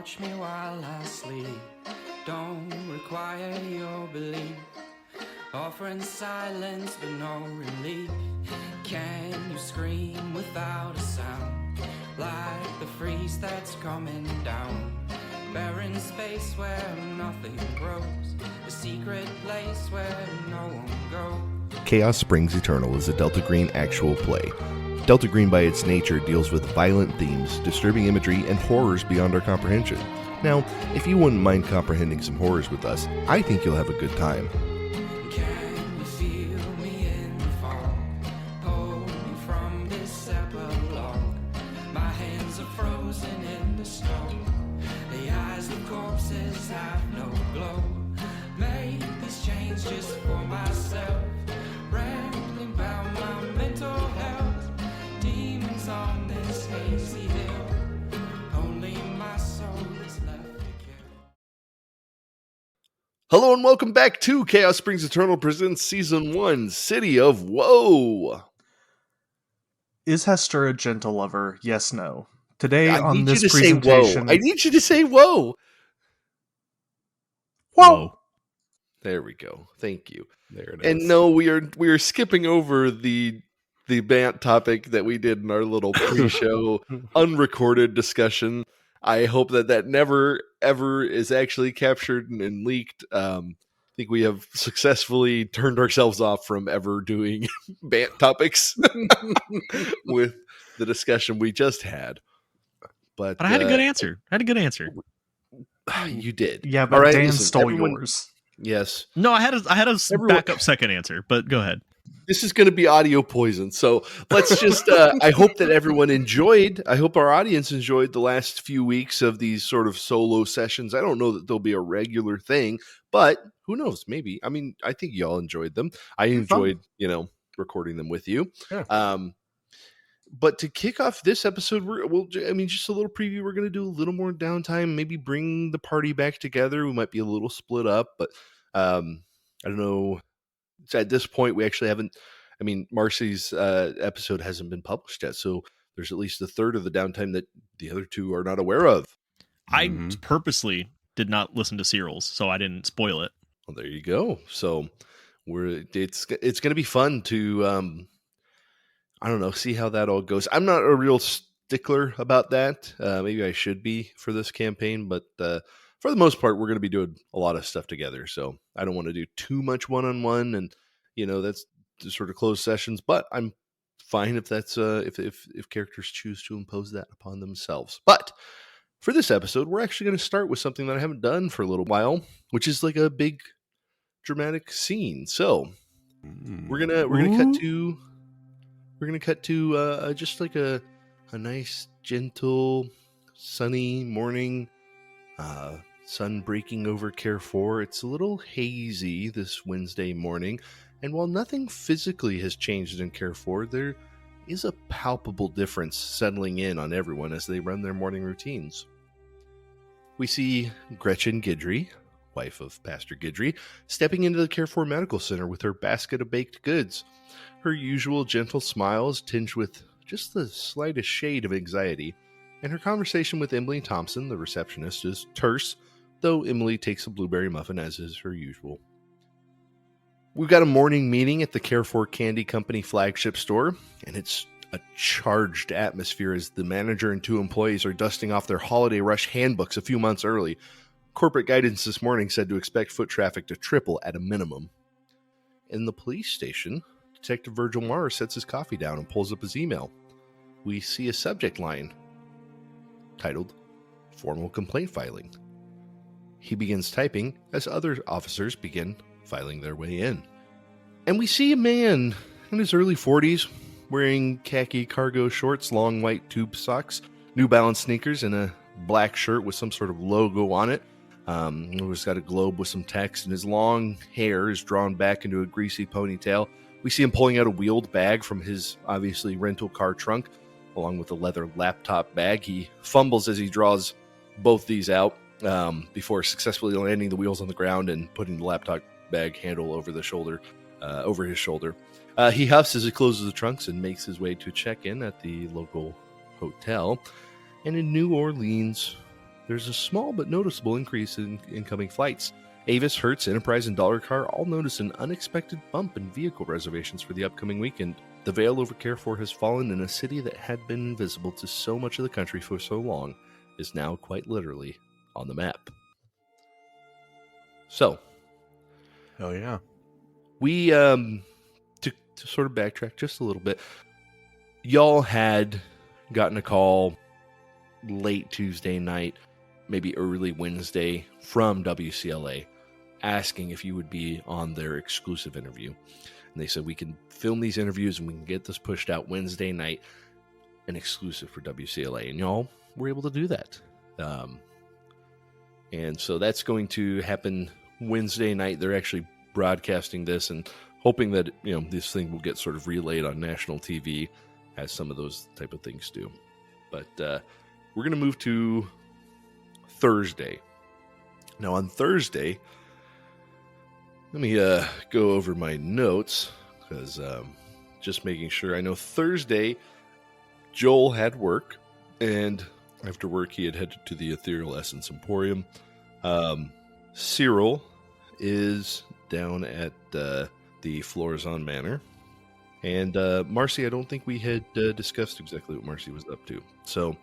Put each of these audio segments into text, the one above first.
watch me while I sleep. Don't require your belief. Offering silence but no relief. Can you scream without a sound? Like the freeze that's coming down. Barren space where nothing grows. A secret place where no one goes. Chaos Springs Eternal is a Delta Green actual play. Delta Green by its nature deals with violent themes, disturbing imagery, and horrors beyond our comprehension. Now, if you wouldn't mind comprehending some horrors with us, I think you'll have a good time. Can you feel me in the fall? Pull me from this epilogue. My hands are frozen in the snow. The eyes of corpses have no glow. Made this change just for myself. Rambling about my mental health. Demons on this hazy hill. Only my soul is left to kill. Hello and welcome back to Chaos Springs Eternal presents Season 1, City of Woe. Is Hester a gentle lover? Yes, no. Today I on need this you to say presentation... whoa. I need you to say whoa. Whoa! There we go. Thank you. There it is. And no, we are skipping over the Bant topic that we did in our little pre-show unrecorded discussion. I hope that never ever is actually captured and leaked. I think we have successfully turned ourselves off from ever doing Bant topics with the discussion we just had. But I had a good answer. You did. Yeah, but All right, Dan listen, stole everyone- yours. Yes. No, I had a Everyone- backup second answer, but go ahead. This is going to be audio poison. So let's just, I hope that everyone enjoyed. I hope our audience enjoyed the last few weeks of these sort of solo sessions. I don't know that they'll be a regular thing, but who knows? Maybe. I mean, I think y'all enjoyed them. I enjoyed, recording them with you. Yeah. But to kick off this episode, just a little preview. We're going to do a little more downtime, maybe bring the party back together. We might be a little split up, but I don't know. So at this point, we actually haven't. I mean, Marcy's episode hasn't been published yet, so there's at least a third of the downtime that the other two are not aware of. I purposely did not listen to Cyril's, so I didn't spoil it. Well, there you go. So it's going to be fun to I don't know, see how that all goes. I'm not a real stickler about that. Maybe I should be for this campaign, but for the most part, we're going to be doing a lot of stuff together. So I don't want to do too much one-on-one, and that's the sort of closed sessions. But I'm fine if that's if characters choose to impose that upon themselves. But for this episode, we're actually going to start with something that I haven't done for a little while, which is like a big dramatic scene. So we're gonna cut to just like a nice, gentle, sunny morning. Sun breaking over Carrefour. It's a little hazy this Wednesday morning, and while nothing physically has changed in Carrefour, there is a palpable difference settling in on everyone as they run their morning routines. We see Gretchen Guidry, wife of Pastor Guidry, stepping into the Carrefour Medical Center with her basket of baked goods. Her usual gentle smile is tinged with just the slightest shade of anxiety, and her conversation with Emily Thompson, the receptionist, is terse, though Emily takes a blueberry muffin as is her usual. We've got a morning meeting at the Carrefour Candy Company flagship store, and it's a charged atmosphere as the manager and two employees are dusting off their holiday rush handbooks a few months early. Corporate guidance this morning said to expect foot traffic to triple at a minimum. In the police station, Detective Virgil Marr sets his coffee down and pulls up his email. We see a subject line titled, Formal Complaint Filing. He begins typing as other officers begin filing their way in. And we see a man in his early 40s wearing khaki cargo shorts, long white tube socks, New Balance sneakers, and a black shirt with some sort of logo on it. He's got a globe with some text, and his long hair is drawn back into a greasy ponytail. We see him pulling out a wheeled bag from his, obviously, rental car trunk, along with a leather laptop bag. He fumbles as he draws both these out before successfully landing the wheels on the ground and putting the laptop bag handle over his shoulder. He huffs as he closes the trunks and makes his way to check in at the local hotel. And in New Orleans, there's a small but noticeable increase in incoming flights. Avis, Hertz, Enterprise, and Dollar Car all notice an unexpected bump in vehicle reservations for the upcoming weekend. The veil over Carrefour has fallen, and a city that had been invisible to so much of the country for so long is now quite literally on the map. So, Hell yeah. we, to sort of backtrack just a little bit, y'all had gotten a call late Tuesday night, maybe early Wednesday, from WCLA asking if you would be on their exclusive interview. And they said, we can film these interviews and we can get this pushed out Wednesday night, an exclusive for WCLA. And y'all were able to do that. And so that's going to happen Wednesday night. They're actually broadcasting this and hoping that, this thing will get sort of relayed on national TV, as some of those type of things do. But we're going to move to Thursday. Now on Thursday, let me go over my notes, because just making sure. I know Thursday, Joel had work, and after work he had headed to the Ethereal Essence Emporium. Cyril is down at the Florazon Manor. And Marcy, I don't think we had discussed exactly what Marcy was up to. So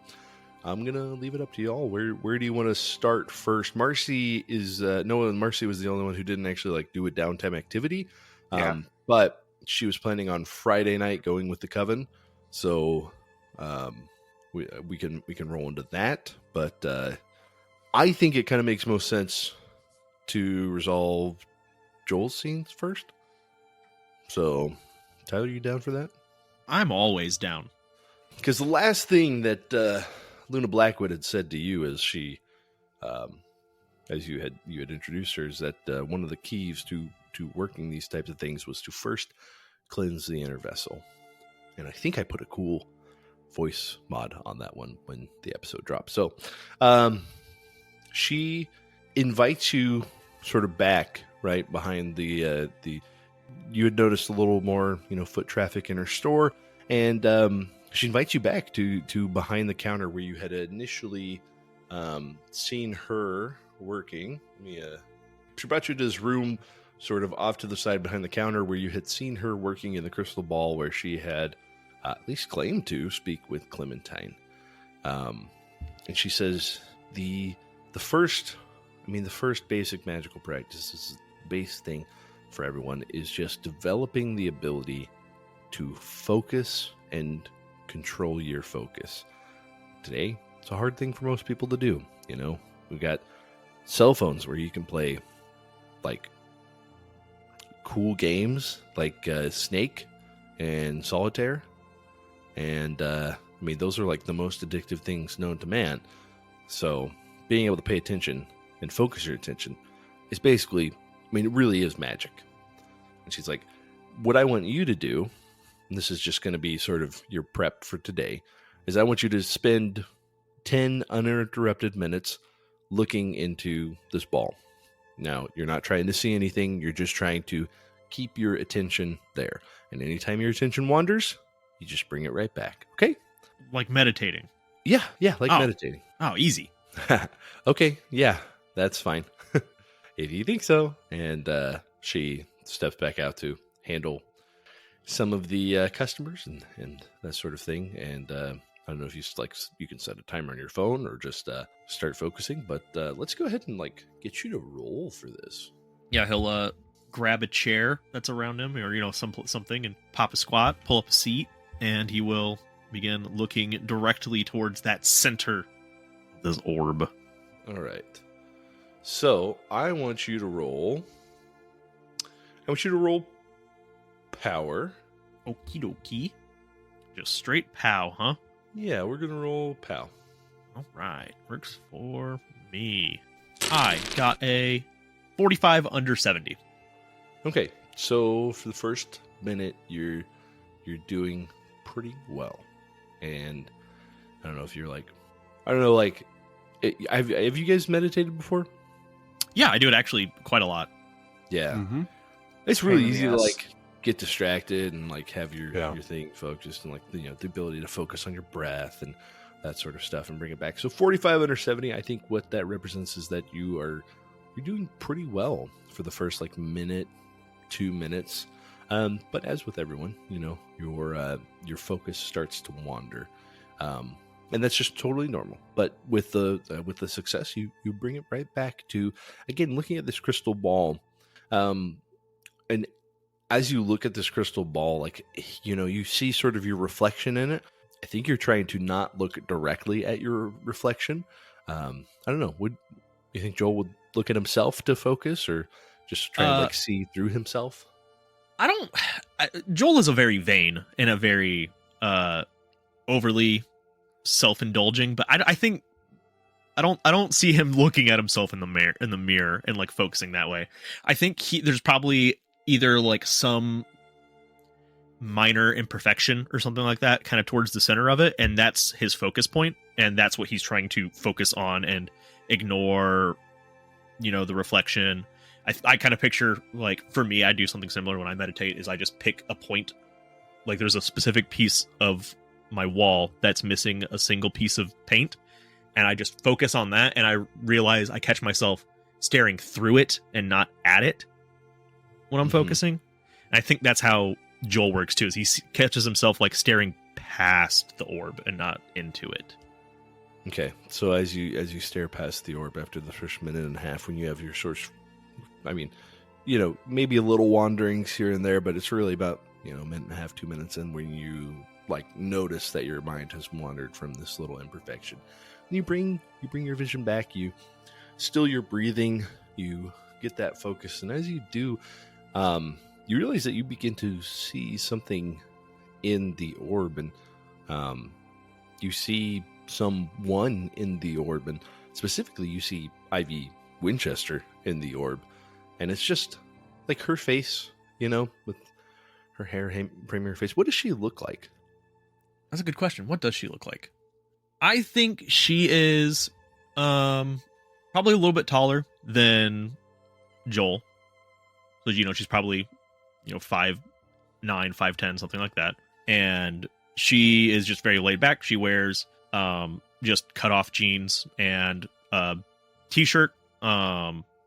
I'm going to leave it up to y'all. Where do you want to start first? Marcy is... Marcy was the only one who didn't actually do a downtime activity. Yeah. But she was planning on Friday night going with the Coven. So we can roll into that. But I think it kind of makes most sense to resolve Joel's scenes first. So... Tyler, you down for that? I'm always down. Because the last thing that Luna Blackwood had said to you as she, as you had introduced her, is that one of the keys to working these types of things was to first cleanse the inner vessel. And I think I put a cool voice mod on that one when the episode dropped. So she invites you sort of back, right, behind the you had noticed a little more, foot traffic in her store, and she invites you back to behind the counter where you had initially seen her working. She brought you to this room sort of off to the side behind the counter where you had seen her working in the crystal ball, where she had at least claimed to speak with Clementine. And she says the first basic magical practice, this is the base thing for everyone, is just developing the ability to focus and control your focus. Today, it's a hard thing for most people to do. We've got cell phones where you can play cool games like Snake and Solitaire, and those are the most addictive things known to man. So being able to pay attention and focus your attention is basically, it really is magic. And she's like, what I want you to do, and this is just going to be sort of your prep for today, is I want you to spend 10 uninterrupted minutes looking into this ball. Now, you're not trying to see anything. You're just trying to keep your attention there. And anytime your attention wanders, you just bring it right back. Okay? Like meditating. Yeah, meditating. Oh, easy. Okay, yeah, that's fine. If you think so. And she steps back out to handle some of the customers and that sort of thing. And I don't know if you can set a timer on your phone or just start focusing. But let's go ahead and get you to roll for this. Yeah, he'll grab a chair that's around him, or something, and pop a squat, pull up a seat, and he will begin looking directly towards that center of this orb. All right. So I want you to roll power. Okie dokie. Just straight pow, huh? Yeah, we're going to roll pow. All right. Works for me. I got a 45 under 70. Okay. So for the first minute, you're doing pretty well. And I don't know if you're have you guys meditated before? Yeah, I do it actually quite a lot. Yeah. Mm-hmm. It's really easy to get distracted and have your thing focused, and the ability to focus on your breath and that sort of stuff, and bring it back. So 45 under 70, I think what that represents is that you're doing pretty well for the first like minute, 2 minutes. But as with everyone, your focus starts to wander, and that's just totally normal. But with the success, you bring it right back to, again, looking at this crystal ball, and as you look at this crystal ball, like, you see sort of your reflection in it. I think you're trying to not look directly at your reflection. I don't know. Would you think Joel would look at himself to focus, or just try to like see through himself? Joel is a very vain and a very overly self-indulging, but I think I don't see him looking at himself in the mirror and like focusing that way. I think there's probably either like some minor imperfection or something like that kind of towards the center of it, and that's his focus point, and that's what he's trying to focus on and ignore, the reflection. I kind of picture, like, for me, I do something similar when I meditate, is I just pick a point. Like, there's a specific piece of my wall that's missing a single piece of paint, and I just focus on that, and I realize I catch myself staring through it and not at it when I'm focusing. And I think that's how Joel works, too, is he catches himself, like, staring past the orb and not into it. Okay, so as you stare past the orb after the first minute and a half, when you have your source, maybe a little wanderings here and there, but it's really about, a minute and a half, 2 minutes in, when you like notice that your mind has wandered from this little imperfection. And you bring your vision back, you still your breathing, you get that focus, and as you do, you realize that you begin to see something in the orb, and you see someone in the orb, and specifically you see Ivy Winchester in the orb, and it's just like her face, with her hair framing her face. What does she look like? That's a good question. What does she look like? I think she is probably a little bit taller than Joel. So, she's probably, 5'9", 5'10", something like that. And she is just very laid back. She wears just cut off jeans and a t-shirt.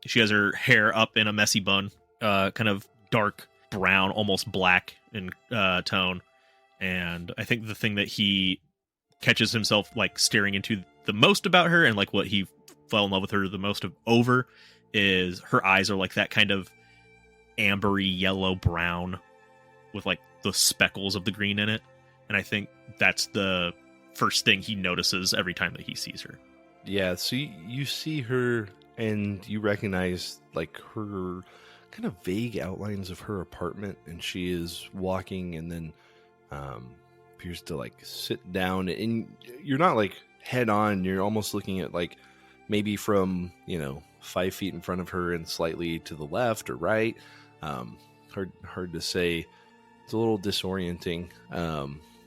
She has her hair up in a messy bun, kind of dark brown, almost black in tone. And I think the thing that he catches himself like staring into the most about her, and like what he fell in love with her the most over, is her eyes are like that kind of ambery yellow brown with like the speckles of the green in it. And I think that's the first thing he notices every time that he sees her. Yeah, so you see her and you recognize like her kind of vague outlines of her apartment, and she is walking and then appears to like sit down, and you're not like head on, you're almost looking at like maybe from 5 feet in front of her and slightly to the left or right. Hard to say. It's a little disorienting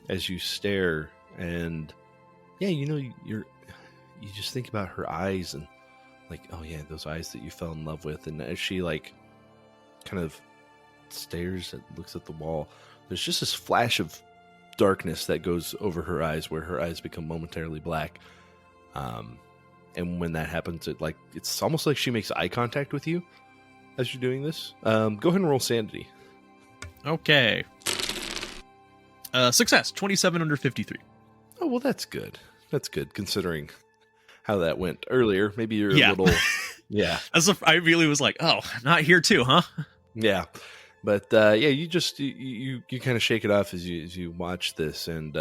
as you stare, and yeah, you just think about her eyes and like, oh yeah, those eyes that you fell in love with. And as she like kind of stares and looks at the wall, there's just this flash of darkness that goes over her eyes, where her eyes become momentarily black. And when that happens, it's almost like she makes eye contact with you as you're doing this. Go ahead and roll sanity. Okay. Success, 27 under 53. Oh, well, that's good. That's good, considering how that went earlier. Maybe you're a little... Yeah. I really was like, oh, not here too, huh? Yeah. But yeah, you just you kind of shake it off as you watch this, and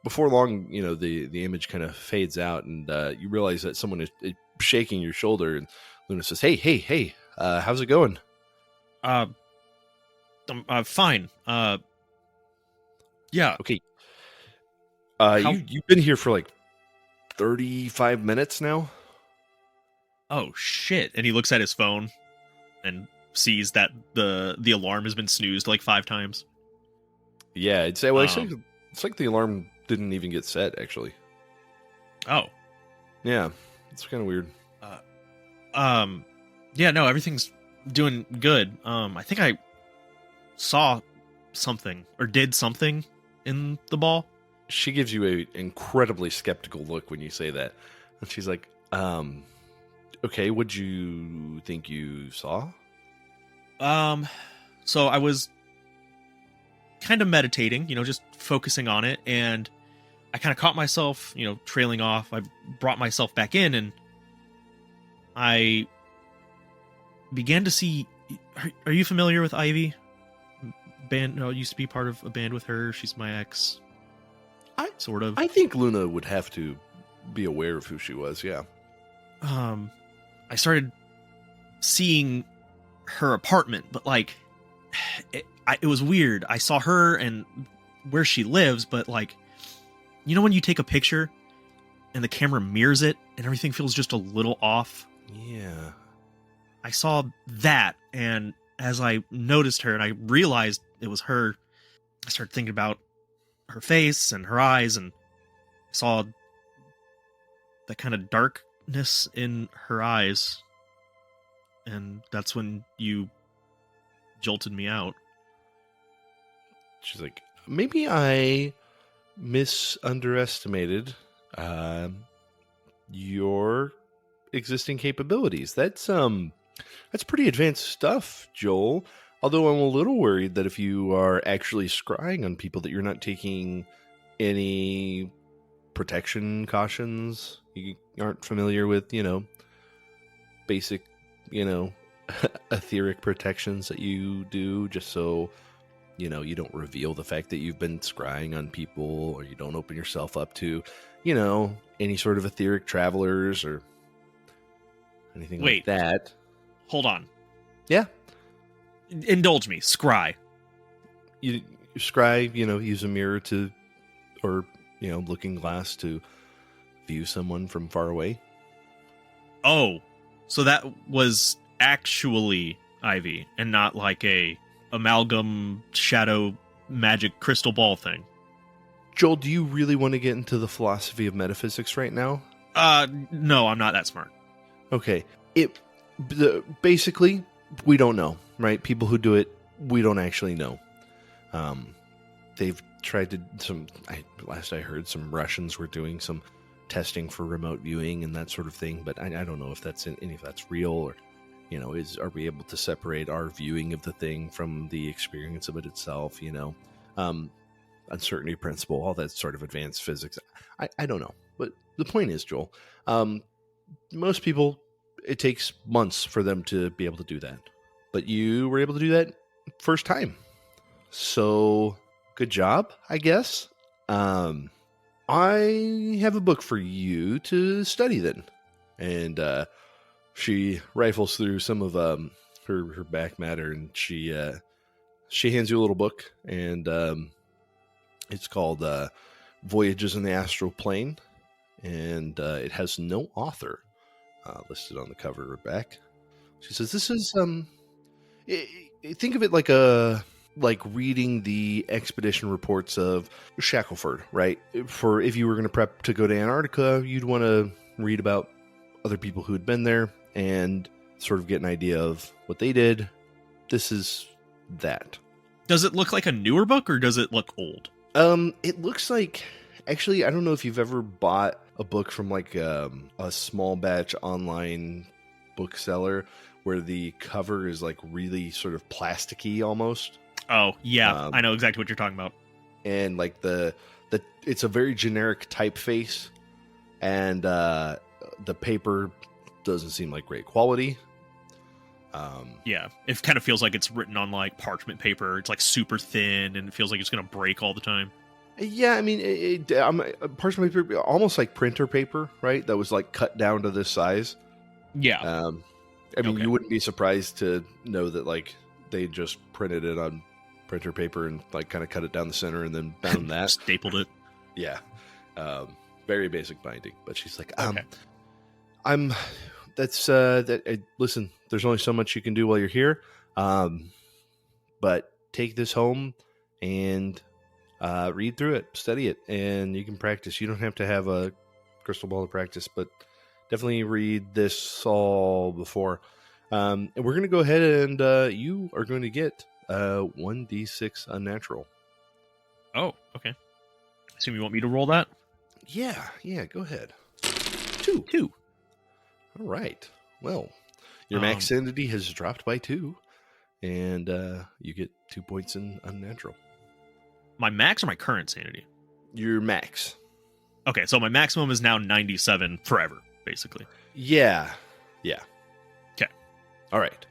before long, the image kind of fades out, and you realize that someone is shaking your shoulder, and Luna says, "Hey, how's it going?" Fine. Yeah. Okay. You've been here for like 35 minutes now. Oh shit! And he looks at his phone and sees that the alarm has been snoozed like 5 times. Yeah, it's like the alarm didn't even get set, actually. Oh. Yeah, it's kind of weird. Yeah, no, everything's doing good. I think I saw something or did something in the ball. she gives you a incredibly skeptical look when you say that. And she's like, okay, what'd you think you saw? So I was kind of meditating, just focusing on it, and I kind of caught myself, trailing off. I brought myself back in, and I began to see. Are you familiar with Ivy? Band? No, I used to be part of a band with her. She's my ex. Sort of. I think Luna would have to be aware of who she was. Yeah. I started seeing her apartment, but like, it was weird. I saw her and where she lives, but like, when you take a picture and the camera mirrors it and everything feels just a little off? Yeah. I saw that, and as I noticed her and I realized it was her, I started thinking about her face and her eyes, and I saw that kind of darkness in her eyes, and that's when you jolted me out. She's like, maybe I underestimated your existing capabilities. That's pretty advanced stuff, Joel. Although I'm a little worried that if you are actually scrying on people, that you're not taking any protection cautions. You aren't familiar with, basic, etheric protections that you do, just so you don't reveal the fact that you've been scrying on people, or you don't open yourself up to, any sort of etheric travelers or anything like that. Hold on. Yeah. Indulge me. Scry. You scry, use a mirror to, or, looking glass to view someone from far away. Oh, so that was actually Ivy and not like a amalgam shadow magic crystal ball thing. Joel, do you really want to get into the philosophy of metaphysics right now? No, I'm not that smart. Okay. Basically, we don't know, right? People who do it, we don't actually know. They've tried to last I heard, some Russians were doing some testing for remote viewing and that sort of thing, but I don't know if that's real, or are we able to separate our viewing of the thing from the experience of it itself? Uncertainty principle, all that sort of advanced physics. I don't know, but the point is, Joel, most people, it takes months for them to be able to do that, but you were able to do that first time. So good job, I guess. I have a book for you to study then. And she rifles through some of her back matter, and she hands you a little book, and it's called Voyages in the Astral Plane, and it has no author listed on the cover or back. She says, this is think of it like reading the expedition reports of Shackleford, right? For if you were going to prep to go to Antarctica, you'd want to read about other people who had been there and sort of get an idea of what they did. This is that. Does it look like a newer book, or does it look old? It looks like, actually, I don't know if you've ever bought a book from like a small batch online bookseller where the cover is like really sort of plasticky almost. Oh, yeah. I know exactly what you're talking about. And like the it's a very generic typeface, and the paper doesn't seem like great quality. Yeah, it kind of feels like it's written on like parchment paper. It's like super thin, and it feels like it's going to break all the time. Yeah, I mean, parchment paper, almost like printer paper, right? That was like cut down to this size. Yeah. I mean, you wouldn't be surprised to know that like they just printed it on printer paper and like kind of cut it down the center and then bound that. Stapled it. Yeah. Very basic binding. But she's like, Okay. Listen, there's only so much you can do while you're here. But take this home and read through it, study it, and you can practice. You don't have to have a crystal ball to practice, but definitely read this all before. And we're going to go ahead and you are going to get 1d6 unnatural. Oh, okay. assume you want me to roll that? Yeah, go ahead. 2. All right. Well, your max sanity has dropped by 2, and you get 2 points in unnatural. My max or my current sanity? Your max. Okay, so my maximum is now 97 forever, basically. Yeah. Okay. All right.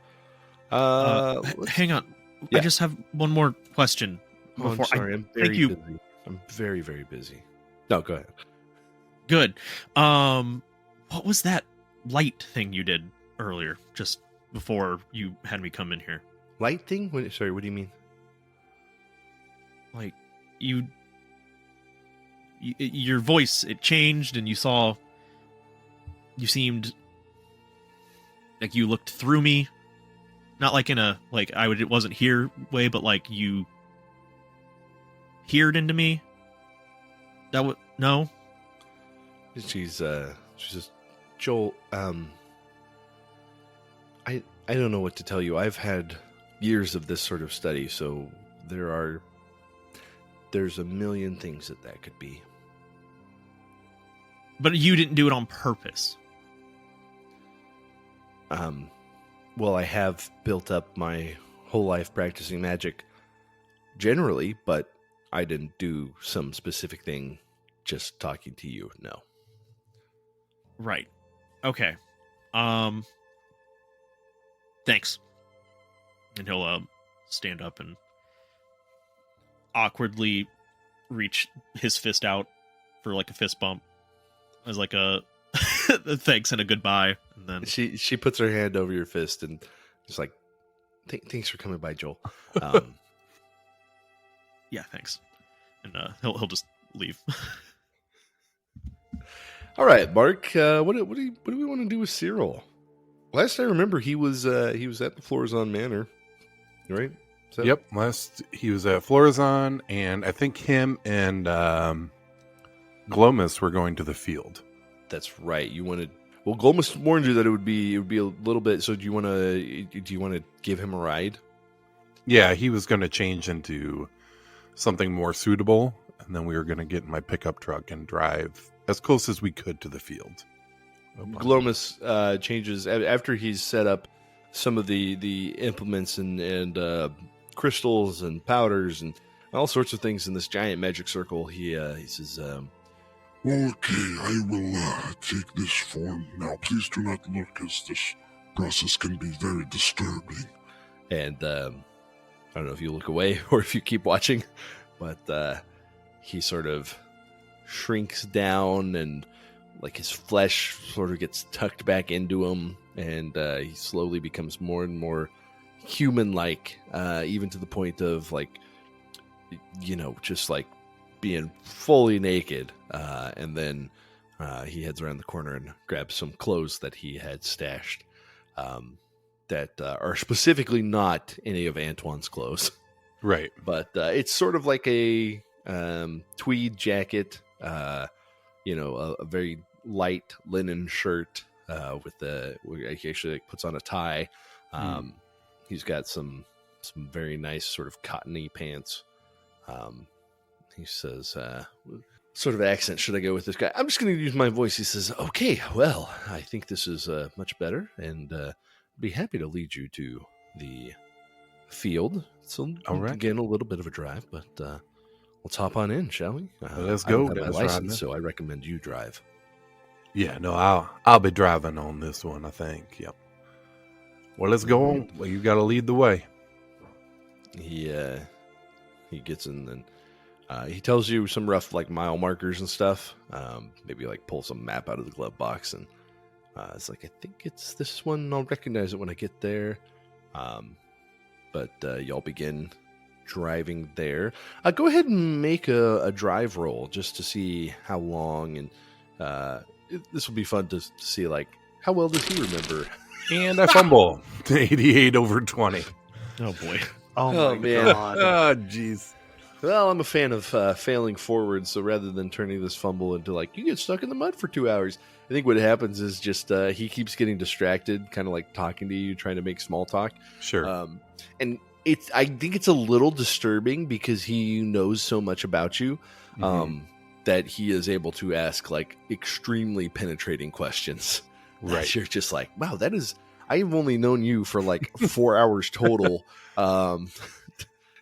Hang on. Yeah. I just have one more question. Oh, I'm sorry. I'm very thank you. busy. I'm very, very busy. No, go ahead. Good. What was that light thing you did earlier, just before you had me come in here? Light thing? Sorry, what do you mean? Like, your voice, it changed, and you seemed like you looked through me. Not like in a, like, it wasn't here way, but like you peered into me. No? She's just, Joel, I don't know what to tell you. I've had years of this sort of study, so there's a million things that could be. But you didn't do it on purpose. Well, I have built up my whole life practicing magic generally, but I didn't do some specific thing just talking to you, no. Right. Okay. Thanks. And he'll stand up and awkwardly reach his fist out for like a fist bump as like a thanks and a goodbye. And then She puts her hand over your fist and just like, thanks for coming by, Joel. Yeah, thanks. And he'll just leave. All right, Mark. What do we want to do with Cyril? Last I remember, he was at the Florazon Manor, right? Yep. Last he was at Florazon, and I think him and Glomus were going to the field. That's right. You wanted. Well, Glomus warned you that it would be a little bit. So do you want to give him a ride? Yeah, he was going to change into something more suitable, and then we were going to get in my pickup truck and drive as close as we could to the field. Glomus changes after he's set up some of the implements and crystals and powders and all sorts of things in this giant magic circle. He says, Okay, I will take this form. Now, please do not look, as this process can be very disturbing. and I don't know if you look away or if you keep watching, but he sort of shrinks down and like his flesh sort of gets tucked back into him, and he slowly becomes more and more human-like, even to the point of like, just like being fully naked. And then he heads around the corner and grabs some clothes that he had stashed that are specifically not any of Antoine's clothes. Right. But it's sort of like a tweed jacket, a very light linen shirt he actually puts on a tie. He's got some very nice sort of cottony pants. He says, sort of accent should I go with this guy? I'm just going to use my voice. He says, okay, well, I think this is much better, and be happy to lead you to the field. So all right. Again, a little bit of a drive, but let's hop on in, shall we? Let's I don't go. have my Let's license, ride so I recommend you drive. Yeah, no, I'll be driving on this one, I think. Yep. Well, let's go on. Well, you got to lead the way. He gets in and he tells you some rough like mile markers and stuff. Maybe like pulls a map out of the glove box, and it's like, I think it's this one. I'll recognize it when I get there. But y'all begin driving there. Go ahead and make a drive roll just to see how long, and this will be fun to see like how well does he remember. And I fumble. 88 over 20. Oh boy. Oh my man. god. Oh, jeez. Well, I'm a fan of failing forward, so rather than turning this fumble into like, you get stuck in the mud for 2 hours, I think what happens is just he keeps getting distracted, kind of like talking to you, trying to make small talk. Sure. And I think it's a little disturbing because he knows so much about you. Mhm. that he is able to ask like extremely penetrating questions. Right. You're just like, wow, that is. I've only known you for like 4 hours total.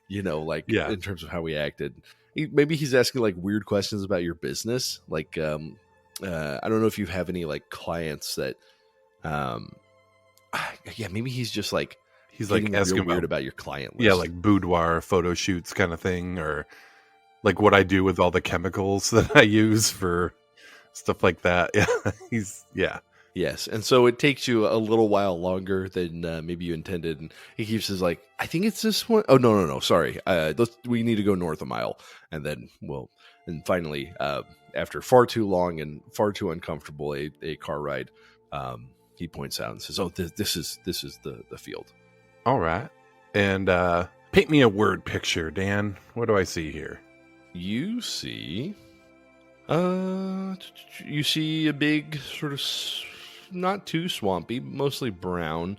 You know, like in terms of how we acted. Maybe he's asking like weird questions about your business. Like, I don't know if you have any like clients that, maybe he's just like, he's like asking weird about your client list. Yeah, like boudoir photo shoots kind of thing, or like what I do with all the chemicals that I use for stuff like that. Yeah, Yes, and so it takes you a little while longer than maybe you intended. And he keeps his like, I think it's this one. Oh no, sorry. We need to go north a mile, and then and finally, after far too long and far too uncomfortable a car ride, he points out and says, "Oh, this is the field." All right, and paint me a word picture, Dan. What do I see here? You see, a big sort of not too swampy, mostly brown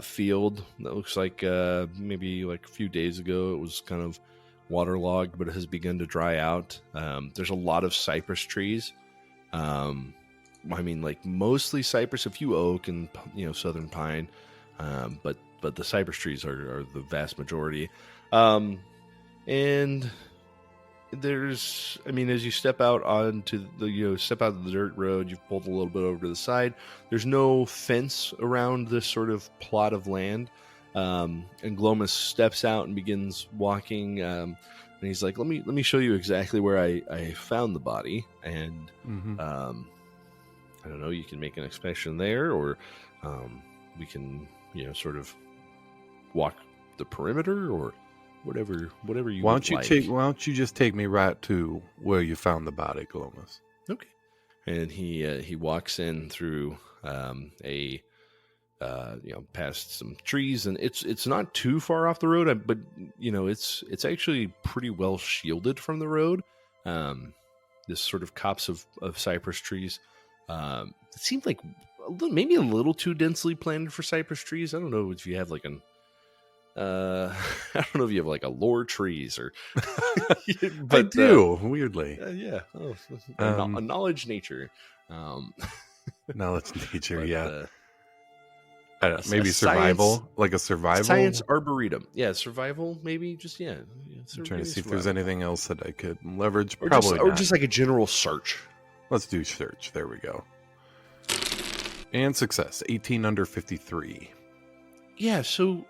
field that looks like maybe like a few days ago it was kind of waterlogged, but it has begun to dry out. There's a lot of cypress trees. I mean, like mostly cypress, a few oak and southern pine, but the cypress trees are the vast majority. And there's, I mean, as you step out onto step out of the dirt road, you've pulled a little bit over to the side. There's no fence around this sort of plot of land. And Glomus steps out and begins walking. And he's like, let me show you exactly where I found the body. And, I don't know, you can make an expression there, or, we can, sort of walk the perimeter, or whatever you Why would don't you just take me right to where you found the body, Glomus? Okay. And he walks in through past some trees, and it's not too far off the road, but it's actually pretty well shielded from the road. This sort of copse of cypress trees. It seemed like maybe a little too densely planted for cypress trees. I don't know if you have like I don't know if you have like a lore trees or, but I do weirdly. Yeah. A knowledge nature. Knowledge nature. But, yeah. I don't know, maybe survival, like a survival science arboretum. Yeah. Survival. Maybe just, I'm trying to see if there's anything else that I could leverage. Or Probably or just like a general search. Let's do search. There we go. And success. 18 under 53. Yeah. So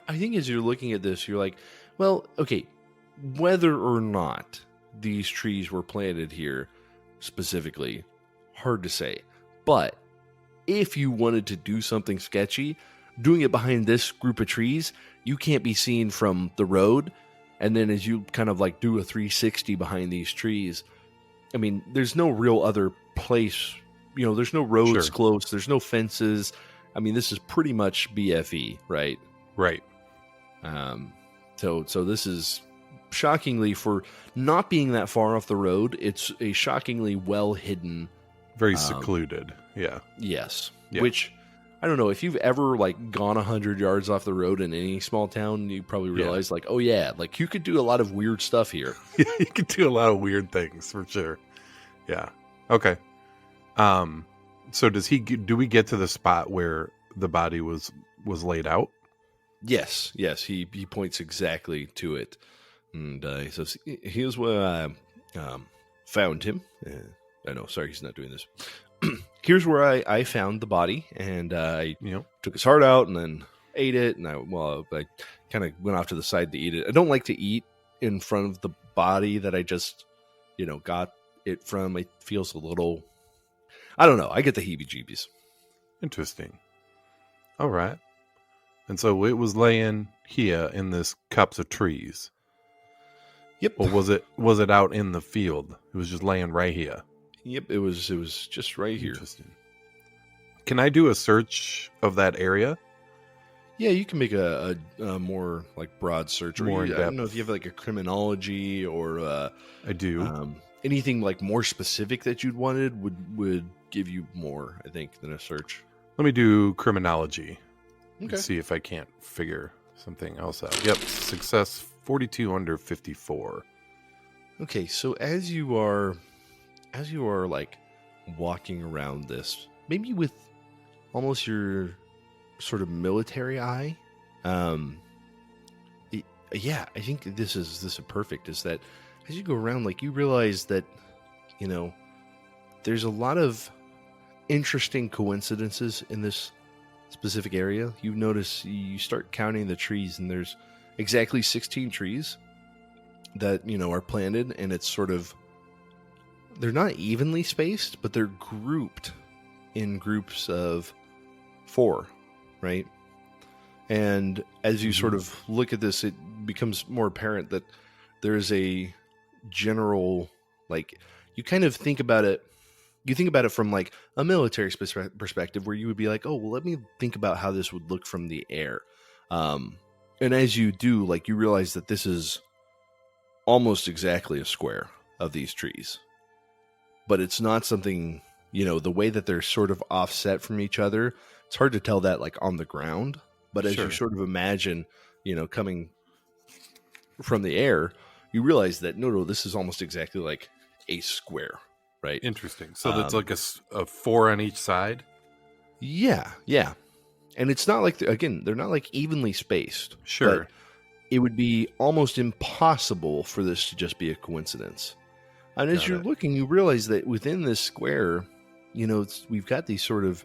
I think as you're looking at this, you're like, well, okay, whether or not these trees were planted here specifically, hard to say. But if you wanted to do something sketchy, doing it behind this group of trees, you can't be seen from the road. And then as you kind of like do a 360 behind these trees, I mean, there's no real other place, there's no roads close, there's no fences. I mean, this is pretty much BFE, right? Right. So this is shockingly, for not being that far off the road, it's a shockingly well hidden, very secluded. Yeah. Yes. Yeah. Which I don't know if you've ever like gone 100 yards off the road in any small town, you probably realize like, oh yeah, like you could do a lot of weird stuff here. You could do a lot of weird things for sure. Yeah. Okay. So do we get to the spot where the body was laid out? Yes. He points exactly to it, and he says, "Here's where I found him." I know, sorry, he's not doing this. Here's where I found the body, and I took his heart out and then ate it, and I kind of went off to the side to eat it. I don't like to eat in front of the body that I just got it from. It feels a little, I don't know, I get the heebie-jeebies. Interesting. All right. And so it was laying here in this copse of trees. Yep. Or was it out in the field? It was just laying right here. Yep, it was just right here. Interesting. Can I do a search of that area? Yeah, you can make a more like broad search. More in-depth. I don't know if you have like a criminology or I do. Anything like more specific that you'd wanted would give you more, I think, than a search. Let me do criminology. Okay. See if I can't figure something else out. Yep, success 42 under 54. Okay, so as you are as you are like walking around this, maybe with almost your sort of military eye, yeah, I think this is perfect. Is that as you go around, like you realize that, you know, there's a lot of interesting coincidences in this specific area. You notice, you start counting the trees, and there's exactly 16 trees that, you know, are planted, and it's sort of, they're not evenly spaced, but they're grouped in groups of 4, right? And as you sort of look at this, it becomes more apparent that there's a general, like, you kind of think about it, you think about it from like a military perspective, where you would be like, oh, well, let me think about how this would look from the air. And as you do, like, you realize that this is almost exactly a square of these trees. But it's not something, you know, the way that they're sort of offset from each other, it's hard to tell that like on the ground. But as you sort of imagine, you know, coming from the air, you realize that, no, this is almost exactly like a square, right? Interesting. So that's like a 4 on each side? Yeah. And it's not like, they're not like evenly spaced. Sure. But it would be almost impossible for this to just be a coincidence. And as you're looking, you realize that within this square, you know, we've got these sort of,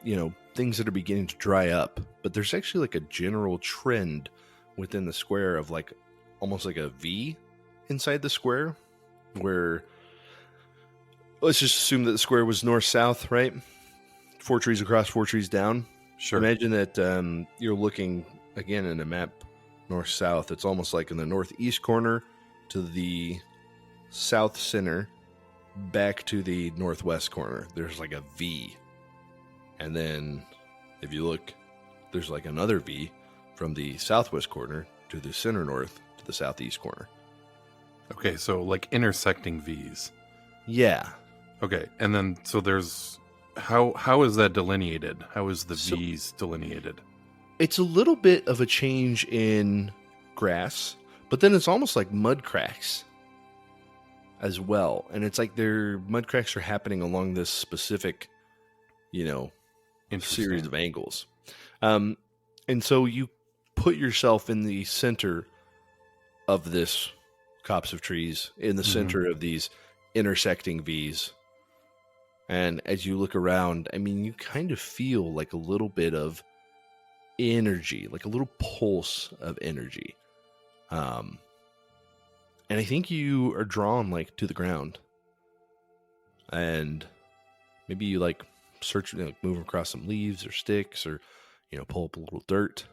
you know, things that are beginning to dry up. But there's actually like a general trend within the square of like almost like a V inside the square, where, let's just assume that the square was north-south, right? 4 trees across, 4 trees down. Sure. Imagine that you're looking, again, in a map north-south. It's almost like in the northeast corner to the south center, back to the northwest corner. There's like a V. And then if you look, there's like another V from the southwest corner to the center north to the southeast corner. Okay, so like intersecting V's. Yeah. Okay, and then so there's how is that delineated? How is the V's delineated? It's a little bit of a change in grass, but then it's almost like mud cracks as well. And it's like their mud cracks are happening along this specific, you know, series of angles. And so you put yourself in the center of this copse of trees, in the center of these intersecting V's. And as you look around, I mean, you kind of feel like a little bit of energy, like a little pulse of energy. And I think you are drawn like to the ground, and maybe you like search, you know, move across some leaves or sticks, or, you know, pull up a little dirt.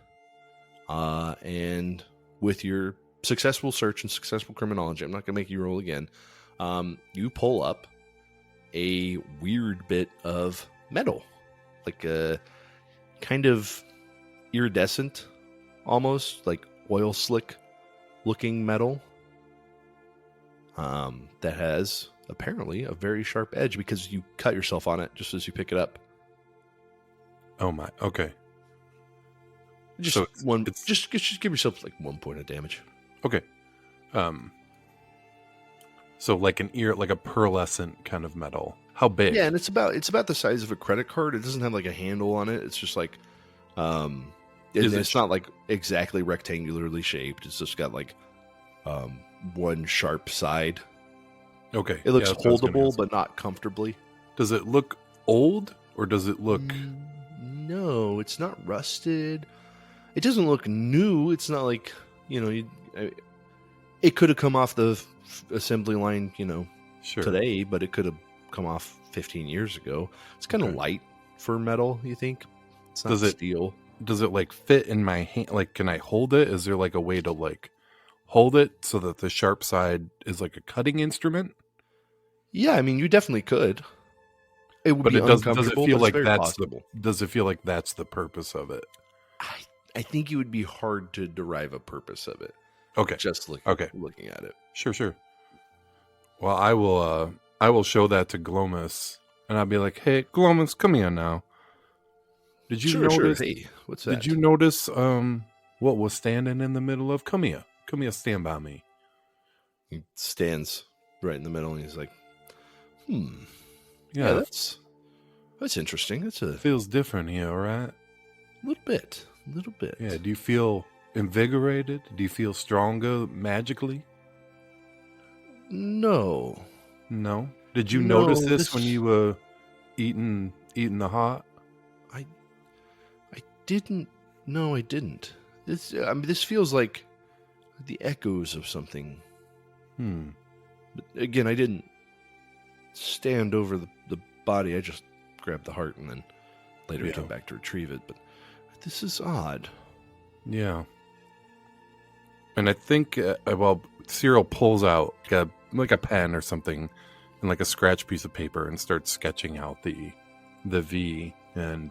And with your successful search and successful criminology, I'm not going to make you roll again. You pull up a weird bit of metal, like a kind of iridescent, almost like oil slick looking metal, that has apparently a very sharp edge, because you cut yourself on it just as you pick it up. Oh my, okay. Just So one, just give yourself like 1 point of damage. Okay. So like an like a pearlescent kind of metal. How big? Yeah, and it's about the size of a credit card. It doesn't have like a handle on it. It's just like, it's not like exactly rectangularly shaped. It's just got like, one sharp side. Okay. It looks that's what I was gonna holdable, ask. but not comfortably. Does it look old, or does it look? No, it's not rusted. It doesn't look new. It's not like, you know, it could have come off the assembly line, you know, Sure. today, but it could have come off 15 years ago. It's kind of Okay. light for metal, you think? It's not Does it- steel. Does it like fit in my hand? Like, can I hold it? Is there like a way to like hold it so that the sharp side is like a cutting instrument? Yeah, I mean, you definitely could. It would But be it does it uncomfortable, feel but like it's very that's possible. does it feel like that's the purpose of it? I think it would be hard to derive a purpose of it, Okay. just looking at it. Sure. Well, I will show that to Glomus, and I'll be like, "Hey, Glomus, come here now. Did you notice? Hey, what's that? Did you notice what was standing in the middle of? Come here, stand by me." He stands right in the middle, and he's like, yeah, Yeah, that's interesting. That's a feels different here, right? little bit. Yeah, do you feel invigorated? Do you feel stronger magically? No. No. Did you No, notice this this- when you were eating the heart? I didn't. No, I didn't. This feels like the echoes of something. But again, I didn't stand over the body. I just grabbed the heart and then later came back to retrieve it. But this is odd. Yeah. And I think, Cyril pulls out like a pen or something and like a scratch piece of paper and starts sketching out the V. And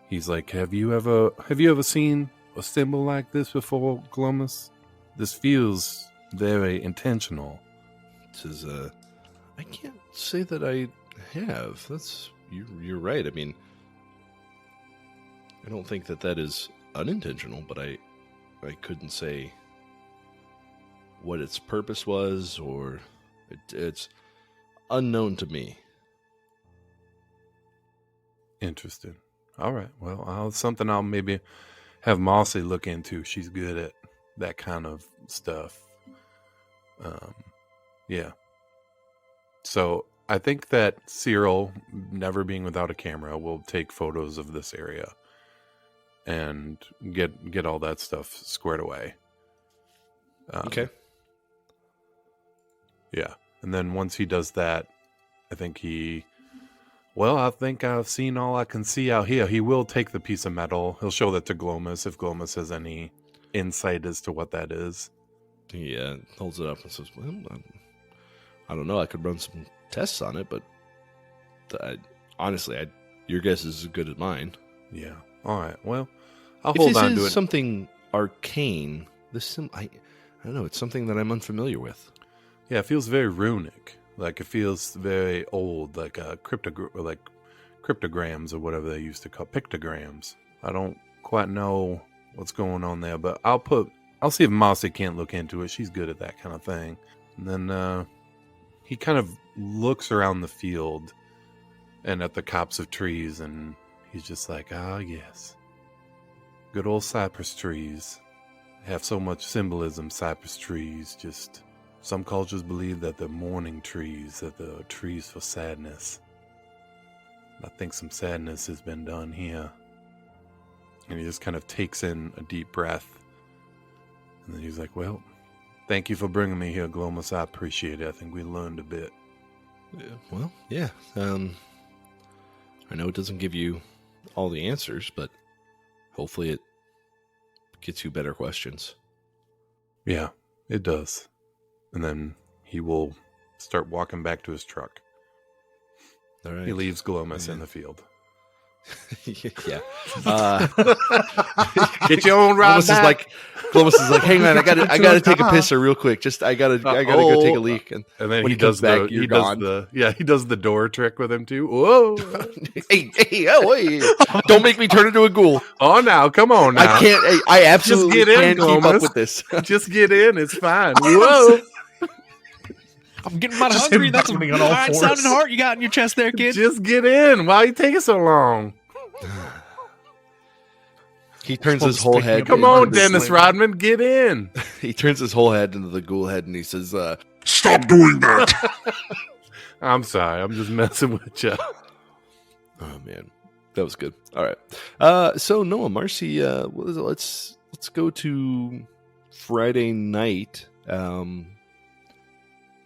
he's like, "Have you ever seen a symbol like this before, Glomus? This feels very intentional." This is I can't say that I have. You're right. I mean, I don't think that is unintentional, but I couldn't say what its purpose was, or it's unknown to me. Interesting. All right. Well, something I'll maybe have Marcy look into. She's good at that kind of stuff. Yeah. So I think that Cyril, never being without a camera, will take photos of this area and get all that stuff squared away. Okay. Yeah. And then once he does that, I think I think I've seen all I can see out here. He will take the piece of metal. He'll show that to Glomus if Glomus has any insight as to what that is. He holds it up and says, "Well, I don't know. I could run some tests on it, but honestly, your guess is as good as mine." Yeah. All right. Well, I'll If hold this on is to it. something arcane, I don't know. It's something that I'm unfamiliar with. Yeah, it feels very runic. Like it feels very old, like cryptograms or whatever they used to call pictograms. I don't quite know what's going on there, but I'll see if Marcy can't look into it. She's good at that kind of thing. And then he kind of looks around the field and at the copse of trees, and he's just like, yes. Good old cypress trees. Have so much symbolism, cypress trees. Just some cultures believe that they're mourning trees, that they're trees for sadness. I think some sadness has been done here. And he just kind of takes in a deep breath. And then he's like, "Well, thank you for bringing me here, Glomus. I appreciate it. I think we learned a bit." Well, yeah. I know it doesn't give you all the answers, but hopefully it gets you better questions. Yeah, it does. And then he will start walking back to his truck. All right. He leaves Glomus in the field. Yeah. Get your own ride back. Glomus is like, "Hang on, I gotta take a pisser real quick. I gotta go take a leak." And then when he does back, he does the door trick with him too. Whoa! hey, don't make me turn into a ghoul. Oh, now come on! Now I can't. I absolutely Just get in, can't keep Glomus. up with this. just get in. It's fine. Whoa! I'm getting mighty Just hungry. him That's a pounding on all fine fours. sounding heart you got in your chest there, kid. Just get in. Why are you taking so long? He turns his whole head. Come Yeah, on, this Dennis lady. Rodman, get in. He turns his whole head into the ghoul head, and he says, Stop doing that! I'm sorry. I'm just messing with you. "Oh man, that was good." All right. So Noah, Marcy, let's go to Friday night.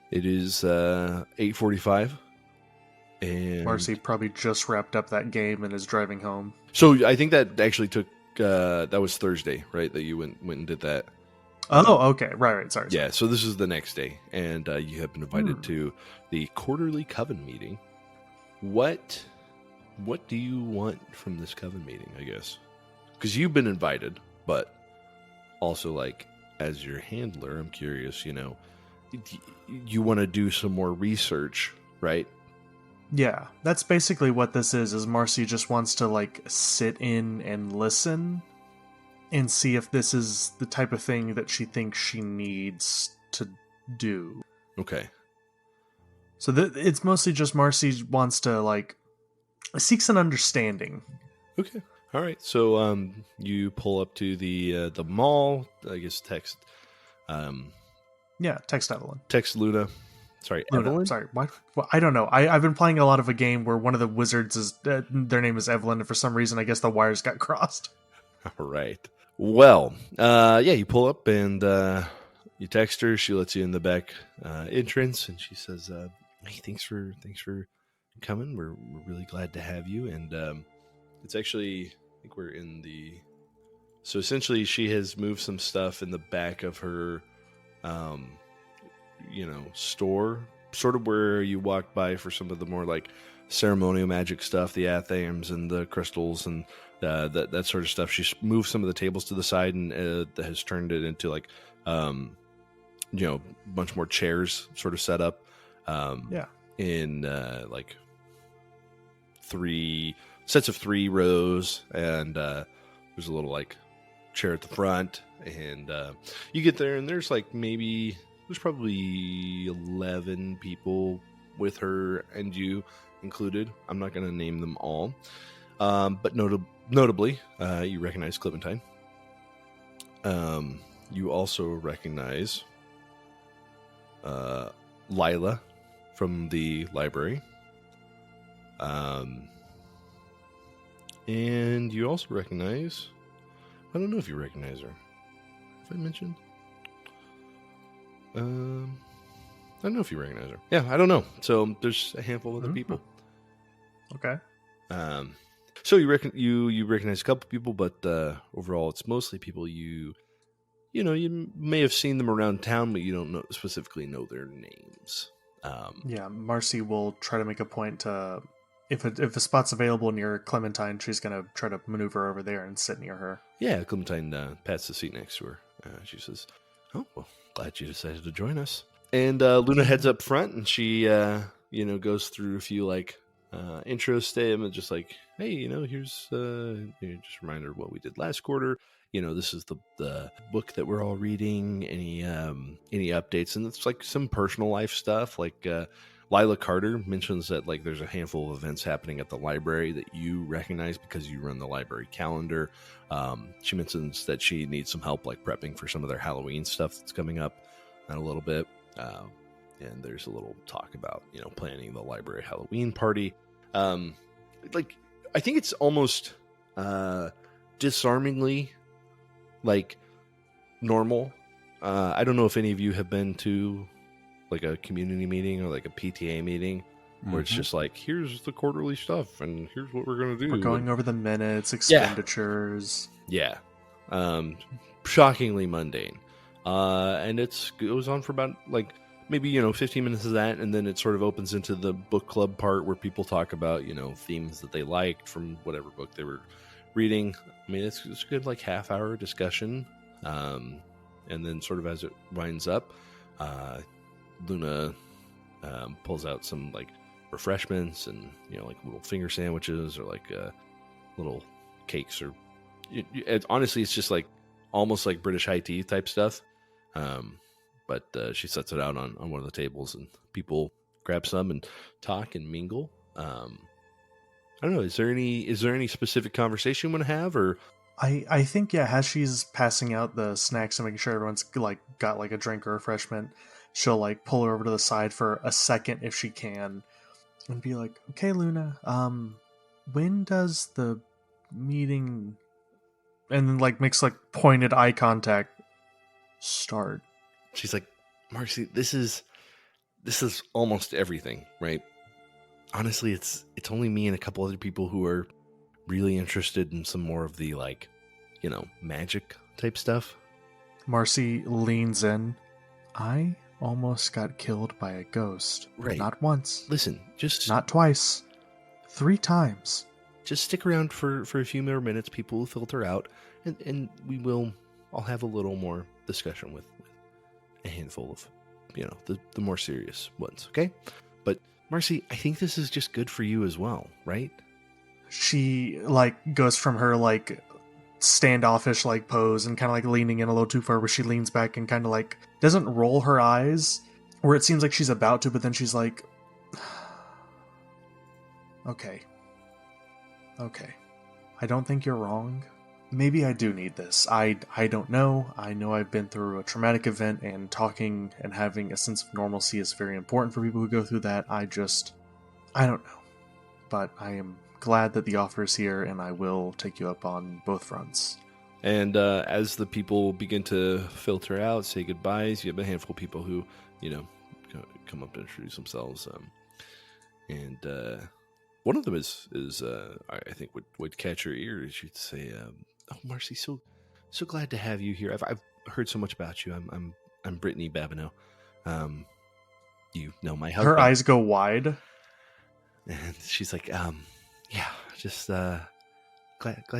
It is 8:45, and Marcy probably just wrapped up that game and is driving home. So I think that actually took that was Thursday, right? That you went and did that. Oh, okay. Right. Sorry. Yeah. So this is the next day, and you have been invited to the quarterly coven meeting. What do you want from this coven meeting? I guess because you've been invited, but also like as your handler, I'm curious. You want to do some more research, right? Yeah, that's basically what this is Marcy just wants to like sit in and listen and see if this is the type of thing that she thinks she needs to do. Okay. So it's mostly just Marcy wants to, like, seeks an understanding. Okay. All right. So you pull up to the mall. I guess text Yeah, text Evelyn. text Luna. Sorry, Luna, Evelyn. sorry. What? Well, I don't know. I've been playing a lot of a game where one of the wizards is their name is Evelyn, and for some reason, I guess the wires got crossed. All right. Well, yeah, you pull up and you text her. She lets you in the back entrance, and she says, "Hey, thanks for coming. We're really glad to have you." And it's actually, I think we're in the. So essentially, she has moved some stuff in the back of her, store, sort of where you walk by for some of the more like ceremonial magic stuff, the athams and the crystals and that sort of stuff. She's moved some of the tables to the side and has turned it into like, a bunch more chairs sort of set up. In like 3 sets of 3 rows, and there's a little like chair at the front, and you get there and there's probably 11 people with her and you included. I'm not going to name them all, but notably you recognize Clementine. You also recognize Lila from the library, and you also recognize, I don't know if you recognize her. Have I mentioned? I don't know if you recognize her. Yeah, I don't know. So there's a handful of other people. Okay. So you recognize a couple people, but overall it's mostly people you may have seen them around town, but you don't specifically know their names. Yeah, Marcy will try to make a point to, if a spot's available near Clementine, she's going to try to maneuver over there and sit near her. Yeah, Clementine pats the seat next to her. She says, "Oh, well, glad you decided to join us." And Luna heads up front, and she, goes through a few like intro statements, just like, "Hey, here's just a reminder of what we did last quarter. This is the book that we're all reading. Any updates?" And it's like some personal life stuff. Like Lila Carter mentions that like there's a handful of events happening at the library that you recognize because you run the library calendar. She mentions that she needs some help like prepping for some of their Halloween stuff that's coming up in a little bit. And there's a little talk about planning the library Halloween party. Like I think it's almost disarmingly like normal. I don't know if any of you have been to like a community meeting or like a PTA meeting where it's just like, here's the quarterly stuff and here's what we're going to do. We're going over the minutes, expenditures. Yeah. Shockingly mundane. And it goes on for about like maybe 15 minutes of that, and then it sort of opens into the book club part where people talk about themes that they liked from whatever book they were reading. I mean, it's a good like half-hour discussion, and then sort of as it winds up, Luna pulls out some like refreshments and like little finger sandwiches or like little cakes, or honestly it's just like almost like British high tea type stuff. But she sets it out on one of the tables, and people grab some and talk and mingle. I don't know. Is there any specific conversation you want to have, or? I think as she's passing out the snacks and making sure everyone's like got like a drink or refreshment, she'll like pull her over to the side for a second if she can, and be like, "Okay, Luna, when does the meeting?" And then like makes like pointed eye contact start. She's like, "Marcy, this is almost everything, right? Honestly, it's only me and a couple other people who are really interested in some more of the like, magic type stuff." Marcy leans in. "I almost got killed by a ghost. Right. Not once. Listen, just not twice. 3 times. Just stick around for a few more minutes. People will filter out, and I'll have a little more discussion with a handful of, the more serious ones, okay? But Marcy, I think this is just good for you as well, right?" She like goes from her like standoffish like pose and kind of like leaning in a little too far, where she leans back and kind of like doesn't roll her eyes, where it seems like she's about to, but then she's like, Okay. Okay. I don't think you're wrong. Maybe I do need this. I don't know. I know I've been through a traumatic event, and talking and having a sense of normalcy is very important for people who go through that. I don't know. But I am glad that the offer is here, and I will take you up on both fronts. And as the people begin to filter out, say goodbyes, you have a handful of people who, come up to introduce themselves. And one of them is I think would catch your ear. She'd say, "Oh, Marcy, so glad to have you here. I've heard so much about you. I'm Brittany Babineau. You know my husband." Her eyes go wide. And she's like, "Yeah, just glad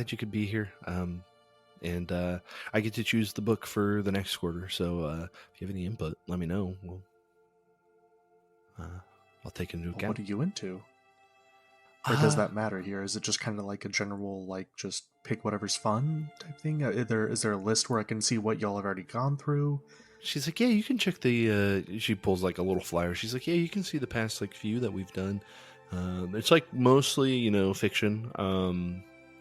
you could be here. And I get to choose the book for the next quarter. So if you have any input, let me know. I'll take it into account." What are you into? Or does that matter here? Is it just kind of like a general, like, just pick whatever's fun type thing? Is there a list where I can see what y'all have already gone through? She's like, "Yeah, you can check the." She pulls like a little flyer. She's like, "Yeah, you can see the past like few that we've done. It's like mostly fiction.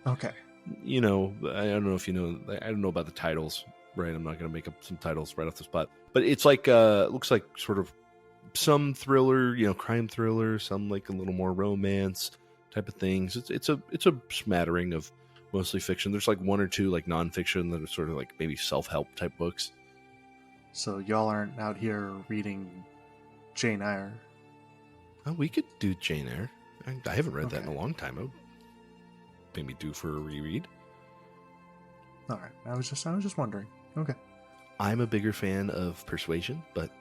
Okay. I don't know if you know. I don't know about the titles, right? I'm not gonna make up some titles right off the spot. But it's like looks like sort of some thriller, crime thriller, some like a little more romance type of things. It's a smattering of mostly fiction. There's like one or two like nonfiction that are sort of like maybe self-help type books. So y'all aren't out here reading Jane Eyre? Oh, we could do Jane Eyre. I haven't read that in a Okay. long time. I would maybe due for a reread. All right. I was just wondering. Okay. I'm a bigger fan of Persuasion, but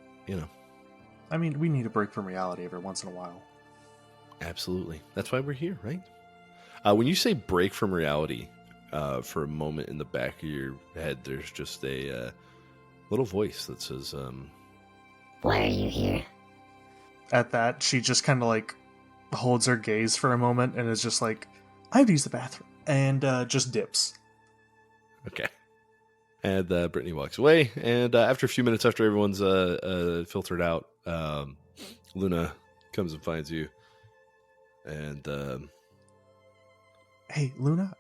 I mean, we need a break from reality every once in a while. absolutely. That's why we're here, right? When you say break from reality, for a moment in the back of your head, there's just a little voice that says, Why are you here? At that, she just kind of like holds her gaze for a moment and is just like, I have to use the bathroom. And just dips. okay. And Brittany walks away. And after a few minutes after everyone's filtered out, Luna comes and finds you. And Hey, Luna,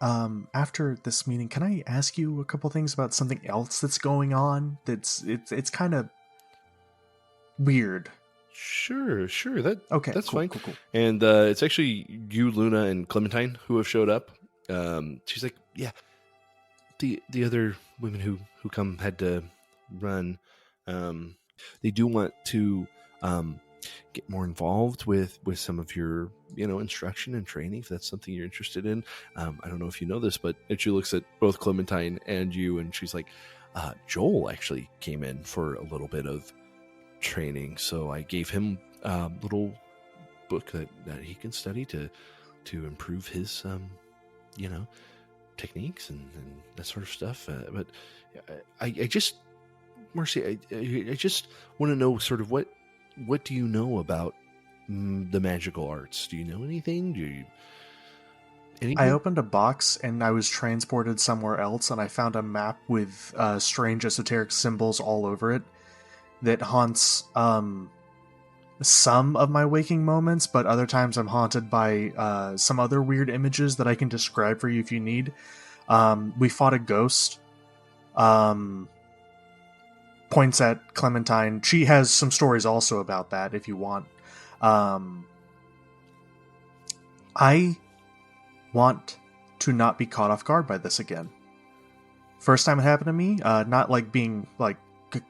after this meeting, can I ask you a couple things about something else that's going on? It's kind of weird. sure. Okay, That's cool, fine. cool. And it's actually you, Luna, and Clementine who have showed up. She's like, yeah, the other women who come had to run. They do want to get more involved with some of your instruction and training, if that's something you're interested in. I don't know if you know this, but she looks at both Clementine and you, and she's like, Joel actually came in for a little bit of training, so I gave him a little book that he can study to improve his techniques and that sort of stuff. But I just, Marcy, I just want to know sort of what do you know about the magical arts? Do you know anything? I opened a box and I was transported somewhere else, and I found a map with strange esoteric symbols all over it that haunts some of my waking moments, but other times I'm haunted by some other weird images that I can describe for you if you need. We fought a ghost. Points at Clementine. She has some stories also about that if you want. I want to not be caught off guard by this again. First time it happened to me, not like being like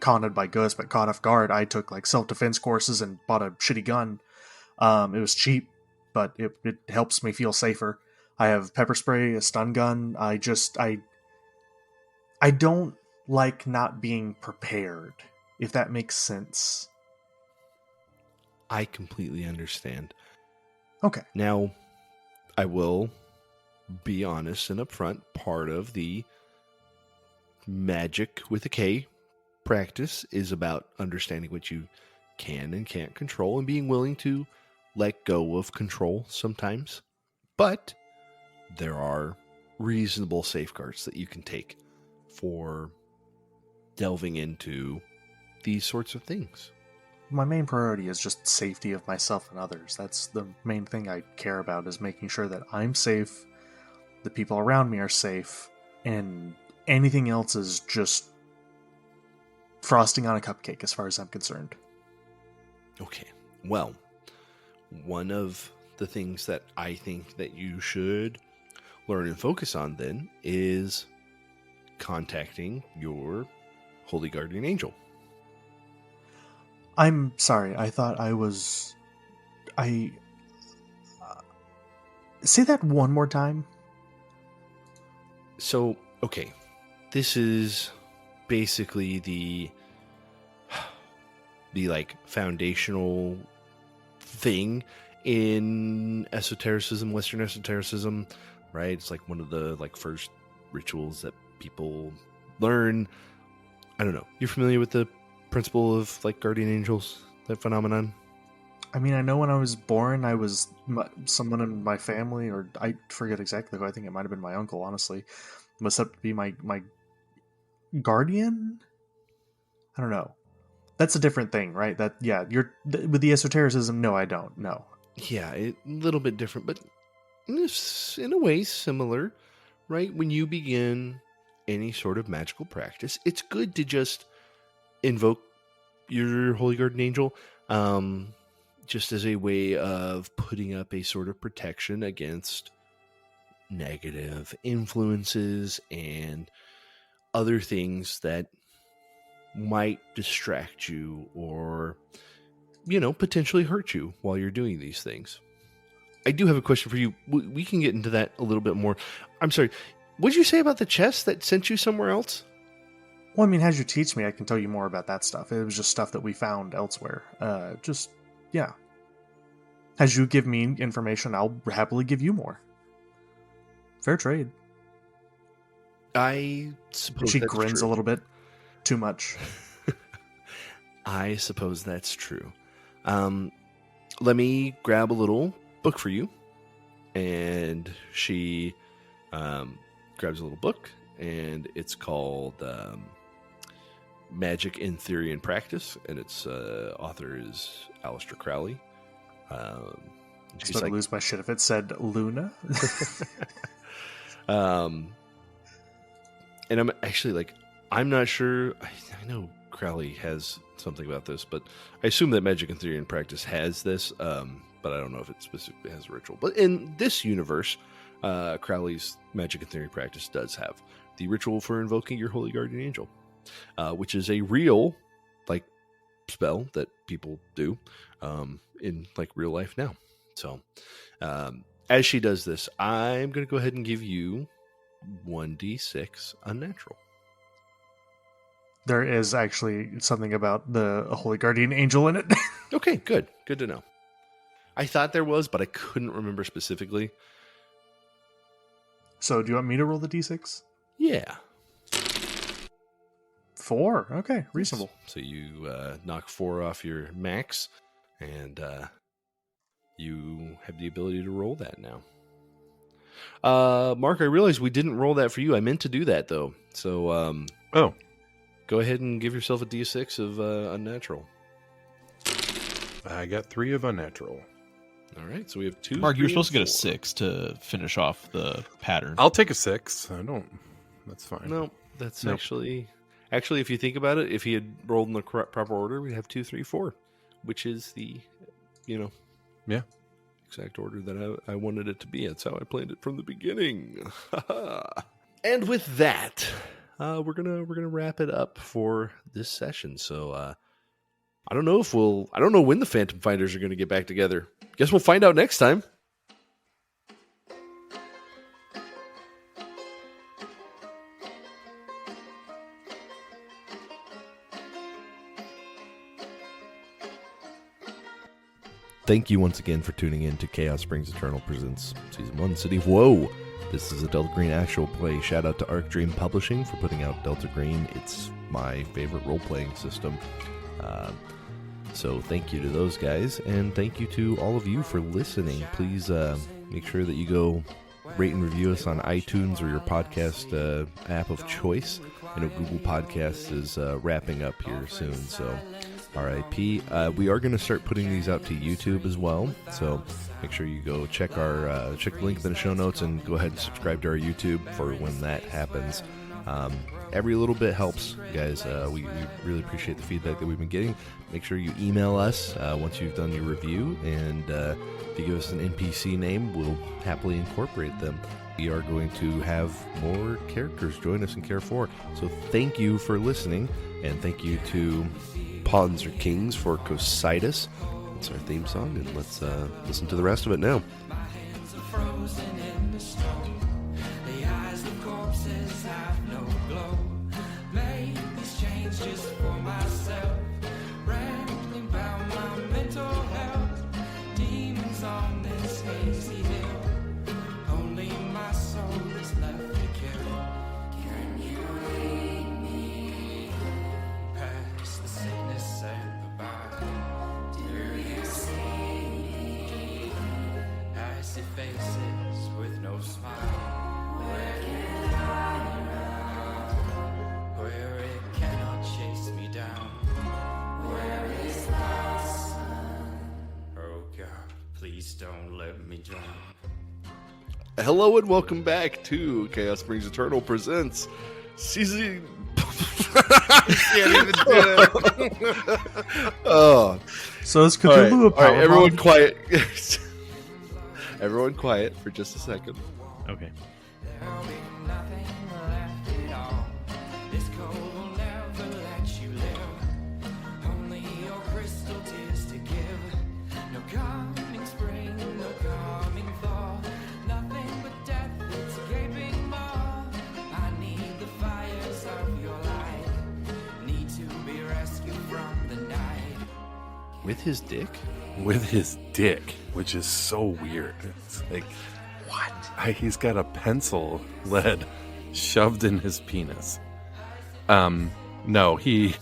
conned by ghosts, but caught off guard. I took like self-defense courses and bought a shitty gun. It was cheap, but it helps me feel safer. I have pepper spray, a stun gun. I don't like not being prepared, if that makes sense. I completely understand. Okay. Now, I will be honest and upfront. Part of the magic with a K practice is about understanding what you can and can't control and being willing to let go of control sometimes. But there are reasonable safeguards that you can take for delving into these sorts of things. my main priority is just safety of myself and others. That's the main thing I care about, is making sure that I'm safe, the people around me are safe, and anything else is just frosting on a cupcake as far as I'm concerned. Okay. Well, one of the things that I think that you should learn and focus on then is contacting your holy guardian angel. I'm sorry, I thought I was... Say that one more time. So, okay. This is basically the like foundational thing in esotericism, Western esotericism, right? It's like one of the like first rituals that people learn. I don't know. You're familiar with the principle of like guardian angels, that phenomenon? I mean, I know when I was born, I was someone in my family, or I forget exactly who. I think it might have been my uncle, honestly, was up to be my guardian. I don't know. That's a different thing, right? That, yeah, you're with the esotericism. No, I don't. No. Yeah, a little bit different, but in a way similar, right? When you begin any sort of magical practice, it's good to just invoke your holy guardian angel, just as a way of putting up a sort of protection against negative influences and other things that might distract you or, potentially hurt you while you're doing these things. I do have a question for you. We can get into that a little bit more. I'm sorry. What did you say about the chest that sent you somewhere else? Well, I mean, as you teach me, I can tell you more about that stuff. It was just stuff that we found elsewhere. Yeah. As you give me information, I'll happily give you more. Fair trade. I suppose she that's grins true. A little bit. Too much. I suppose that's true. Let me grab a little book for you. And she grabs a little book, and it's called Magic in Theory and Practice, and its author is Aleister Crowley. She's like, lose my shit if it said Luna. And I'm actually like, I'm not sure. I know Crowley has something about this, but I assume that Magic in Theory and Practice has this, but I don't know if it specifically has a ritual. But in this universe, Crowley's Magic in Theory and Practice does have the ritual for invoking your holy guardian angel, which is a real like spell that people do in like real life now. So as she does this, I'm going to go ahead and give you 1d6 unnatural. There is actually something about the Holy Guardian Angel in it. Okay, good. Good to know. I thought there was, but I couldn't remember specifically. So, do you want me to roll the d6? Yeah. 4. Okay, reasonable. So you knock 4 off your max, and you have the ability to roll that now. Mark, I realized we didn't roll that for you. I meant to do that, though. So, go ahead and give yourself a d6 of unnatural. I got 3 of unnatural. All right, so we have 2. Mark, you were supposed to get a 4. 6 to finish off the pattern. I'll take a 6. That's fine. No, that's Nope. actually, if you think about it, if he had rolled in the proper order, we'd have 2, 3, 4, which is the, Yeah. exact order that I wanted it to be. That's how I planned it from the beginning. And with that, we're gonna wrap it up for this session. So I don't know when the Phantom Phinders are gonna get back together. Guess we'll find out next time. Thank you once again for tuning in to Chaos Springs Eternal Presents Season 1, City of Woe. This is a Delta Green actual play. Shout out to Arc Dream Publishing for putting out Delta Green. It's my favorite role-playing system. So thank you to those guys, and thank you to all of you for listening. Please make sure that you go rate and review us on iTunes or your podcast app of choice. I know Google Podcasts is wrapping up here soon, so R.I.P. We are going to start putting these out to YouTube as well, so make sure you go check check the link in the show notes and go ahead and subscribe to our YouTube for when that happens. Every little bit helps, guys. We really appreciate the feedback that we've been getting. Make sure you email us once you've done your review, and if you give us an NPC name, we'll happily incorporate them. We are going to have more characters join us in Carrefour, so thank you for listening, and thank you to Pawns or Kings for Cocytus. That's our theme song, and let's listen to the rest of it now. My hands are frozen in the snow. The eyes of corpses have no glow. Made these changes just for myself. Rambling about my mental health. Demons on this hazy hill. Only my soul is left to kill. Can you lead me past the sickness and the bad? Do you see me? Icy faces with no smile. Where can I run? Where it cannot chase me down. Where is the sun? Oh God, please don't let me drown. Hello and welcome back to Chaos Springs Eternal presents season. Can't even do it. Oh, So is all right, Cthulhu a power everyone mod? quiet. Everyone quiet for just a second. Okay. There'll be nothing left at all. This cold will never let you live. Only your crystal tears to give. No coming spring, no coming fall. Nothing but death, it's a gaping maw. I need the fires of your light. Need to be rescued from the night. With his dick? With his dick, which is so weird. It's like, what? He's got a pencil lead shoved in his penis. No, he